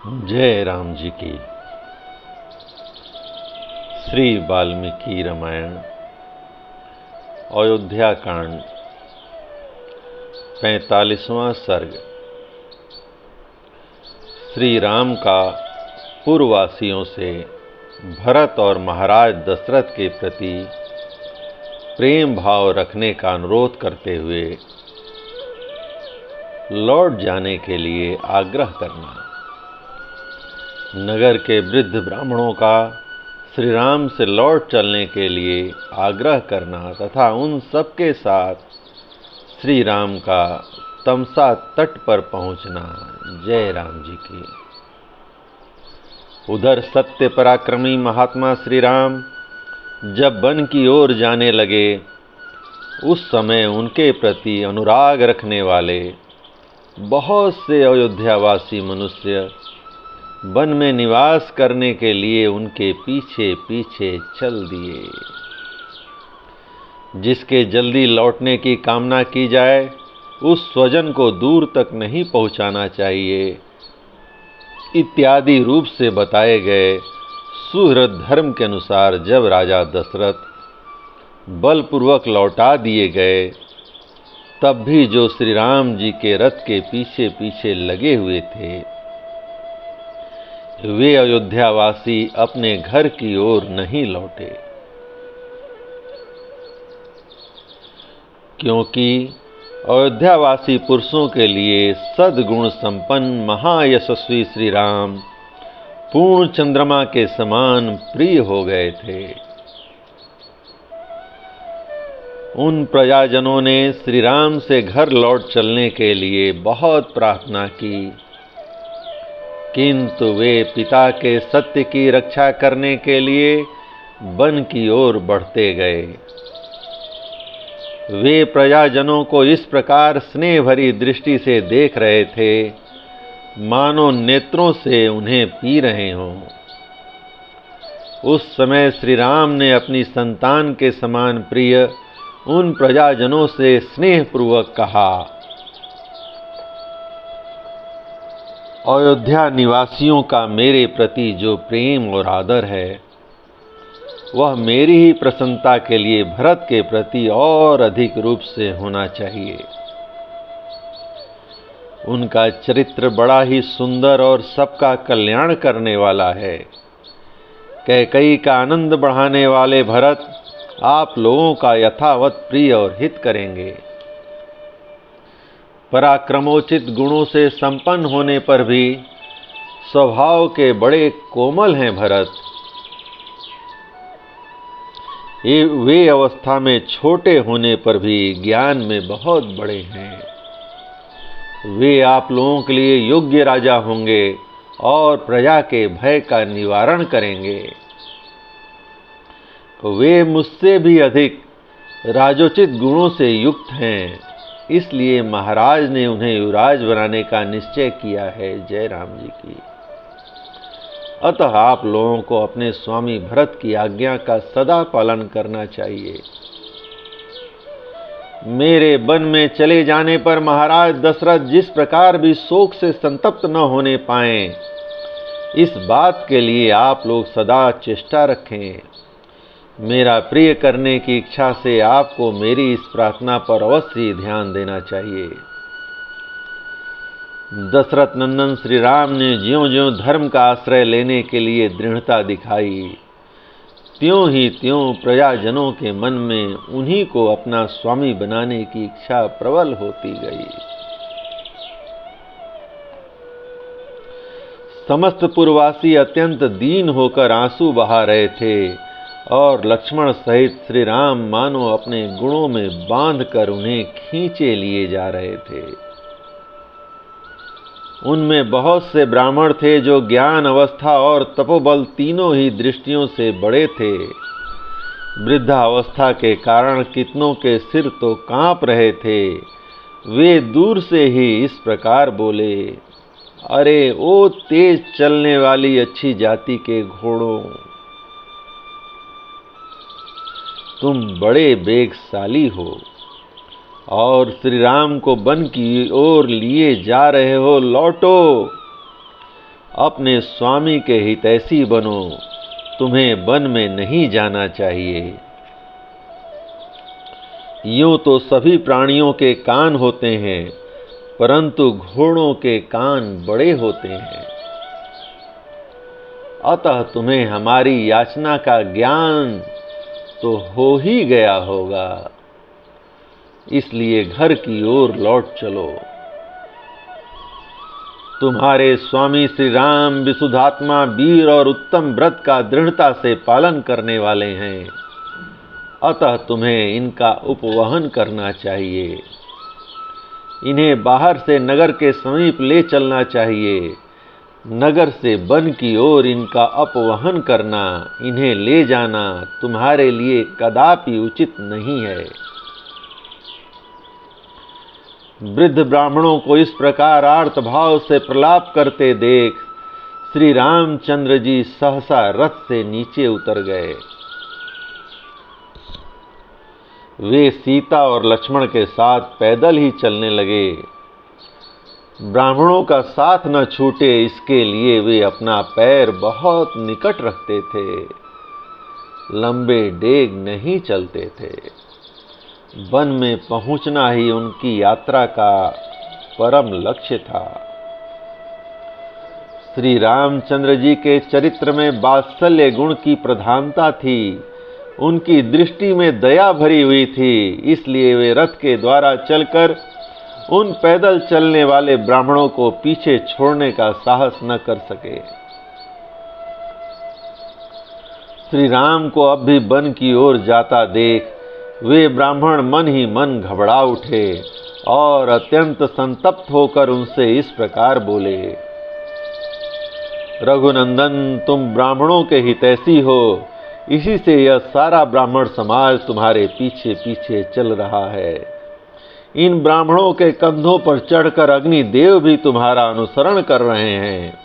जय राम जी की। श्री वाल्मीकि रामायण अयोध्या कांड 45वां सर्ग। श्री राम का पूर्ववासियों से भरत और महाराज दशरथ के प्रति प्रेम भाव रखने का अनुरोध करते हुए लौट जाने के लिए आग्रह करना। नगर के वृद्ध ब्राह्मणों का श्री राम से लौट चलने के लिए आग्रह करना तथा उन सबके साथ श्री राम का तमसा तट पर पहुंचना। जय राम जी की। उधर सत्य पराक्रमी महात्मा श्री राम जब वन की ओर जाने लगे, उस समय उनके प्रति अनुराग रखने वाले बहुत से अयोध्यावासी मनुष्य वन में निवास करने के लिए उनके पीछे पीछे चल दिए। जिसके जल्दी लौटने की कामना की जाए, उस स्वजन को दूर तक नहीं पहुंचाना चाहिए इत्यादि रूप से बताए गए सुहृद धर्म के अनुसार जब राजा दशरथ बलपूर्वक लौटा दिए गए, तब भी जो श्री राम जी के रथ के पीछे पीछे लगे हुए थे, वे अयोध्यावासी अपने घर की ओर नहीं लौटे, क्योंकि अयोध्यावासी पुरुषों के लिए सद्गुण संपन्न महायशस्वी श्री राम पूर्ण चंद्रमा के समान प्रिय हो गए थे। उन प्रजाजनों ने श्री राम से घर लौट चलने के लिए बहुत प्रार्थना की, किंतु वे पिता के सत्य की रक्षा करने के लिए वन की ओर बढ़ते गए। वे प्रजाजनों को इस प्रकार स्नेह भरी दृष्टि से देख रहे थे, मानो नेत्रों से उन्हें पी रहे हों। उस समय श्री राम ने अपनी संतान के समान प्रिय उन प्रजाजनों से स्नेहपूर्वक कहा, अयोध्या निवासियों का मेरे प्रति जो प्रेम और आदर है, वह मेरी ही प्रसन्नता के लिए भरत के प्रति और अधिक रूप से होना चाहिए। उनका चरित्र बड़ा ही सुंदर और सबका कल्याण करने वाला है। कैकेयी का आनंद बढ़ाने वाले भरत आप लोगों का यथावत प्रिय और हित करेंगे। पराक्रमोचित गुणों से संपन्न होने पर भी स्वभाव के बड़े कोमल हैं भरत। वे अवस्था में छोटे होने पर भी ज्ञान में बहुत बड़े हैं। वे आप लोगों के लिए योग्य राजा होंगे और प्रजा के भय का निवारण करेंगे। वे मुझसे भी अधिक राजोचित गुणों से युक्त हैं, इसलिए महाराज ने उन्हें युवराज बनाने का निश्चय किया है। जय राम जी की। अतः आप लोगों को अपने स्वामी भरत की आज्ञा का सदा पालन करना चाहिए। मेरे वन में चले जाने पर महाराज दशरथ जिस प्रकार भी शोक से संतप्त न होने पाएं, इस बात के लिए आप लोग सदा चेष्टा रखें। मेरा प्रिय करने की इच्छा से आपको मेरी इस प्रार्थना पर अवश्य ध्यान देना चाहिए। दशरथ नंदन श्री राम ने ज्यों-ज्यों धर्म का आश्रय लेने के लिए दृढ़ता दिखाई, त्यों ही त्यों प्रजाजनों के मन में उन्हीं को अपना स्वामी बनाने की इच्छा प्रबल होती गई। समस्त पुरवासी अत्यंत दीन होकर आंसू बहा रहे थे और लक्ष्मण सहित श्री राम मानो अपने गुणों में बांधकर उन्हें खींचे लिए जा रहे थे। उनमें बहुत से ब्राह्मण थे जो ज्ञान, अवस्था और तपोबल तीनों ही दृष्टियों से बड़े थे। वृद्धावस्था के कारण कितनों के सिर तो कांप रहे थे। वे दूर से ही इस प्रकार बोले, अरे ओ तेज चलने वाली अच्छी जाति के घोड़ों, तुम बड़े वेगशाली हो और श्री राम को वन की ओर लिए जा रहे हो। लौटो अपने स्वामी के हितैषी बनो, तुम्हें वन में नहीं जाना चाहिए। यूं तो सभी प्राणियों के कान होते हैं, परंतु घोड़ों के कान बड़े होते हैं। अतः तुम्हें हमारी याचना का ज्ञान तो हो ही गया होगा, इसलिए घर की ओर लौट चलो। तुम्हारे स्वामी श्री राम विशुद्धात्मा, वीर और उत्तम व्रत का दृढ़ता से पालन करने वाले हैं, अतः तुम्हें इनका उपवहन करना चाहिए। इन्हें बाहर से नगर के समीप ले चलना चाहिए। नगर से वन की ओर इनका अपवहन करना, इन्हें ले जाना तुम्हारे लिए कदापि उचित नहीं है। वृद्ध ब्राह्मणों को इस प्रकार आर्त भाव से प्रलाप करते देख श्री रामचंद्र जी सहसा रथ से नीचे उतर गए। वे सीता और लक्ष्मण के साथ पैदल ही चलने लगे। ब्राह्मणों का साथ न छूटे, इसके लिए वे अपना पैर बहुत निकट रखते थे, लंबे डेग नहीं चलते थे। वन में पहुंचना ही उनकी यात्रा का परम लक्ष्य था। श्री रामचंद्र जी के चरित्र में वात्सल्य गुण की प्रधानता थी। उनकी दृष्टि में दया भरी हुई थी, इसलिए वे रथ के द्वारा चलकर उन पैदल चलने वाले ब्राह्मणों को पीछे छोड़ने का साहस न कर सके। श्री राम को अब भी वन की ओर जाता देख वे ब्राह्मण मन ही मन घबरा उठे और अत्यंत संतप्त होकर उनसे इस प्रकार बोले, रघुनंदन, तुम ब्राह्मणों के हितैषी हो, इसी से यह सारा ब्राह्मण समाज तुम्हारे पीछे पीछे चल रहा है। इन ब्राह्मणों के कंधों पर चढ़कर अग्निदेव भी तुम्हारा अनुसरण कर रहे हैं।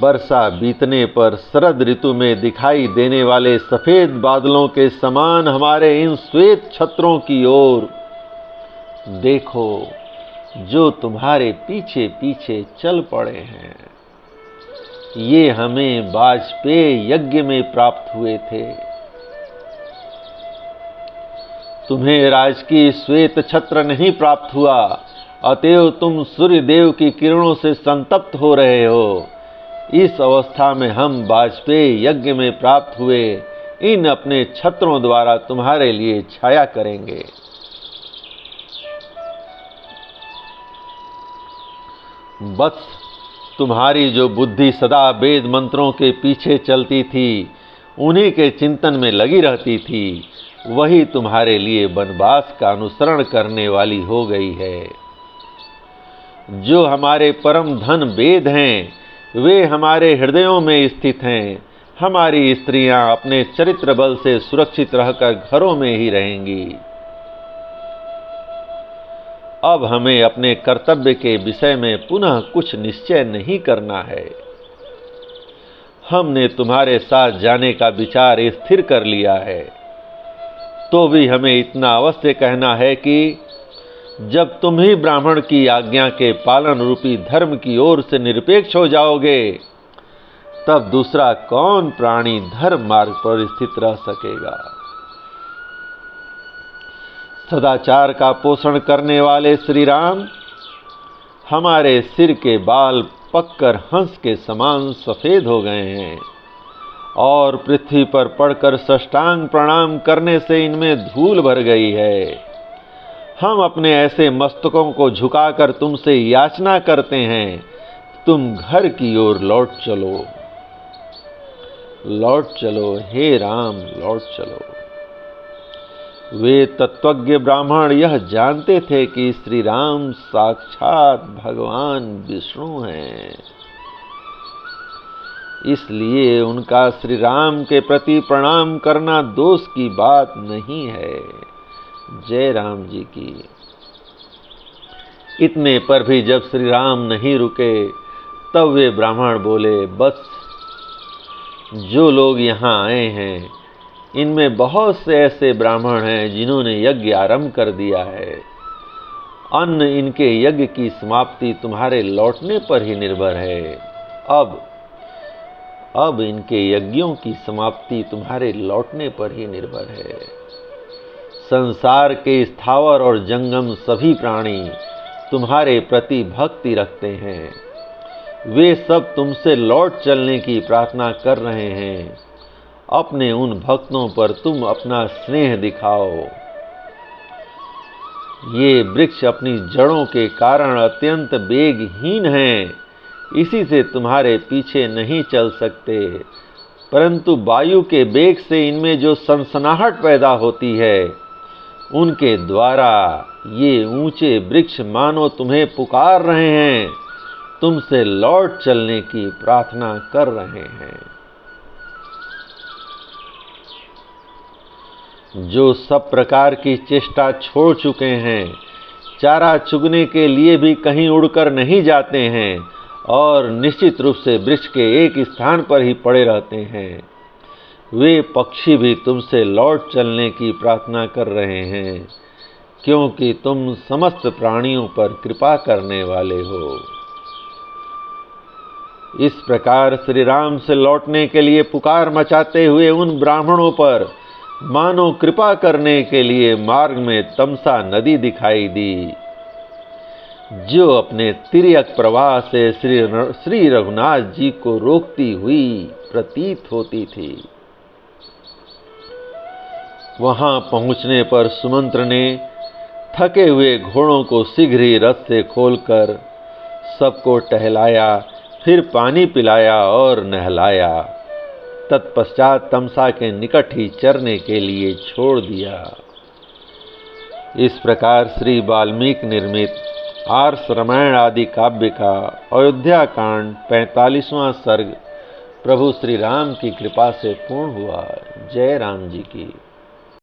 वर्षा बीतने पर शरद ऋतु में दिखाई देने वाले सफेद बादलों के समान हमारे इन श्वेत छत्रों की ओर देखो, जो तुम्हारे पीछे पीछे चल पड़े हैं। ये हमें वाजपेय यज्ञ में प्राप्त हुए थे। तुम्हें राजकीय श्वेत छत्र नहीं प्राप्त हुआ, अतएव तुम सूर्य देव की किरणों से संतप्त हो रहे हो। इस अवस्था में हम वाजपेय यज्ञ में प्राप्त हुए इन अपने छत्रों द्वारा तुम्हारे लिए छाया करेंगे। वत्स, तुम्हारी जो बुद्धि सदा वेद मंत्रों के पीछे चलती थी, उन्हीं के चिंतन में लगी रहती थी, वही तुम्हारे लिए वनवास का अनुसरण करने वाली हो गई है। जो हमारे परम धन वेद हैं, वे हमारे हृदयों में स्थित हैं। हमारी स्त्रियां अपने चरित्र बल से सुरक्षित रहकर घरों में ही रहेंगी। अब हमें अपने कर्तव्य के विषय में पुनः कुछ निश्चय नहीं करना है। हमने तुम्हारे साथ जाने का विचार स्थिर कर लिया है। तो भी हमें इतना अवश्य कहना है कि जब तुम ही ब्राह्मण की आज्ञा के पालन रूपी धर्म की ओर से निरपेक्ष हो जाओगे, तब दूसरा कौन प्राणी धर्म मार्ग पर स्थित रह सकेगा। सदाचार का पोषण करने वाले श्री राम हमारे सिर के बाल पककर हंस के समान सफेद हो गए हैं और पृथ्वी पर पड़कर साष्टांग प्रणाम करने से इनमें धूल भर गई है। हम अपने ऐसे मस्तकों को झुकाकर तुमसे याचना करते हैं, तुम घर की ओर लौट चलो, लौट चलो, हे राम, लौट चलो। वे तत्वज्ञ ब्राह्मण यह जानते थे कि श्री राम साक्षात भगवान विष्णु हैं, इसलिए उनका श्री राम के प्रति प्रणाम करना दोष की बात नहीं है। जय राम जी की। इतने पर भी जब श्री राम नहीं रुके, तब वे ब्राह्मण बोले, बस जो लोग यहाँ आए हैं, इनमें बहुत से ऐसे ब्राह्मण हैं जिन्होंने यज्ञ आरंभ कर दिया है अन्न इनके यज्ञ की समाप्ति तुम्हारे लौटने पर ही निर्भर है। अब इनके यज्ञों की समाप्ति तुम्हारे लौटने पर ही निर्भर है। संसार के स्थावर और जंगम सभी प्राणी तुम्हारे प्रति भक्ति रखते हैं। वे सब तुमसे लौट चलने की प्रार्थना कर रहे हैं। अपने उन भक्तों पर तुम अपना स्नेह दिखाओ। ये वृक्ष अपनी जड़ों के कारण अत्यंत वेगहीन हैं, इसी से तुम्हारे पीछे नहीं चल सकते, परंतु वायु के वेग से इनमें जो सनसनाहट पैदा होती है, उनके द्वारा ये ऊंचे वृक्ष मानो तुम्हें पुकार रहे हैं, तुमसे लौट चलने की प्रार्थना कर रहे हैं। जो सब प्रकार की चेष्टा छोड़ चुके हैं, चारा चुगने के लिए भी कहीं उड़कर नहीं जाते हैं और निश्चित रूप से वृक्ष के एक स्थान पर ही पड़े रहते हैं, वे पक्षी भी तुमसे लौट चलने की प्रार्थना कर रहे हैं, क्योंकि तुम समस्त प्राणियों पर कृपा करने वाले हो। इस प्रकार श्री राम से लौटने के लिए पुकार मचाते हुए उन ब्राह्मणों पर मानो कृपा करने के लिए मार्ग में तमसा नदी दिखाई दी, जो अपने तिर्यक प्रवाह से श्री रघुनाथ जी को रोकती हुई प्रतीत होती थी। वहां पहुंचने पर सुमंत्र ने थके हुए घोड़ों को शीघ्र ही रथ से खोलकर सबको टहलाया, फिर पानी पिलाया और नहलाया। तत्पश्चात तमसा के निकट ही चरने के लिए छोड़ दिया। इस प्रकार श्री वाल्मीकि निर्मित आर्ष रामायण आदि काव्य का अयोध्या कांड 45वां सर्ग प्रभु श्री राम की कृपा से पूर्ण हुआ। जय राम जी की।